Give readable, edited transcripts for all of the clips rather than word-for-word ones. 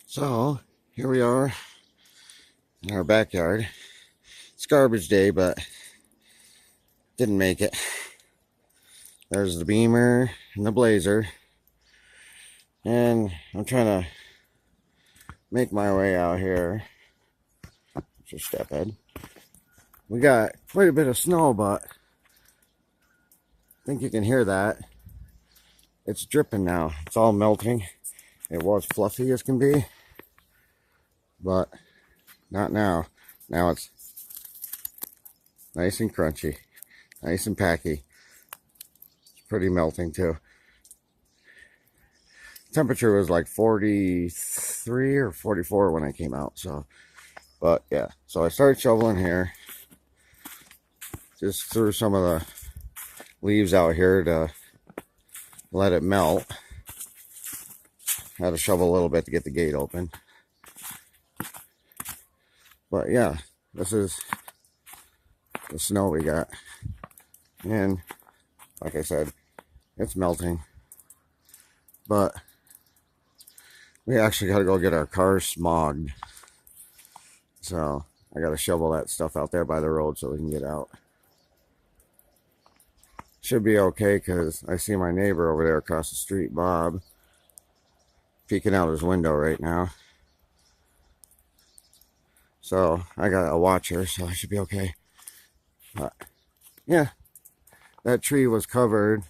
So here we are in our backyard. It's garbage day, but didn't make it. There's the Beamer and the Blazer, and I'm trying to make my way out here. Just step Ed. We got quite a bit of snow, but I think you can hear that. It's dripping now. It's all melting. It was fluffy as can be, but not now. Now it's nice and crunchy, nice and packy. It's pretty melting too. Temperature was like 43 or 44 when I came out. So, but yeah. So I started shoveling here. Just threw some of the leaves out here to let it melt. Had to shovel a little bit to get the gate open. But yeah, this is the snow we got. And like I said, it's melting. But we actually got to go get our car smogged. So I got to shovel that stuff out there by the road so we can get out. Should be okay because I see my neighbor over there across the street, Bob, peeking out his window right now. So I got a watcher, so I should be okay. But yeah, that tree was covered.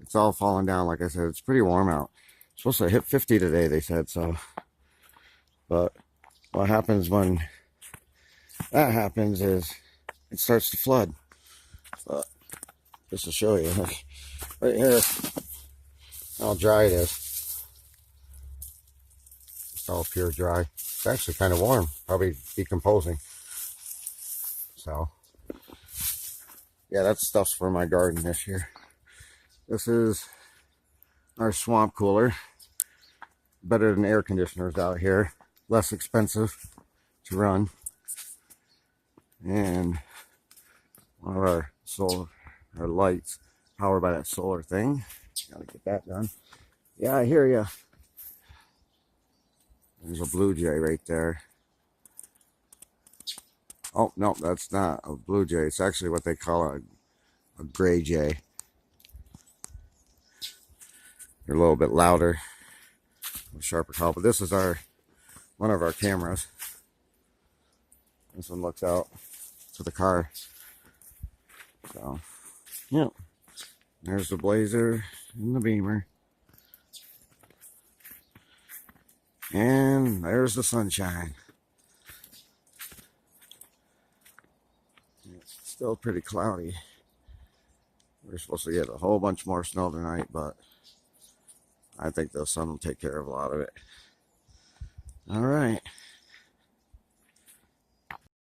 It's all falling down. Like I said, it's pretty warm out. It's supposed to hit 50 today, they said so. But what happens when that happens is it starts to flood. But just to show you, right here, how dry it is. It's all pure dry. It's actually kind of warm, probably decomposing. So, yeah, that stuff's for my garden this year. This is our swamp cooler. Better than air conditioners out here. Less expensive to run. And one of our solar, our lights, powered by that solar thing. Gotta get that done. Yeah, I hear ya. There's a blue jay right there. Oh, no, that's not a blue jay. It's actually what they call a gray jay. They're a little bit louder, a sharper call. But this is one of our cameras. This one looks out to the car. So, yeah. There's the Blazer and the Beamer. And there's the sunshine. It's still pretty cloudy. We're supposed to get a whole bunch more snow tonight, but I think the sun will take care of a lot of it. All right.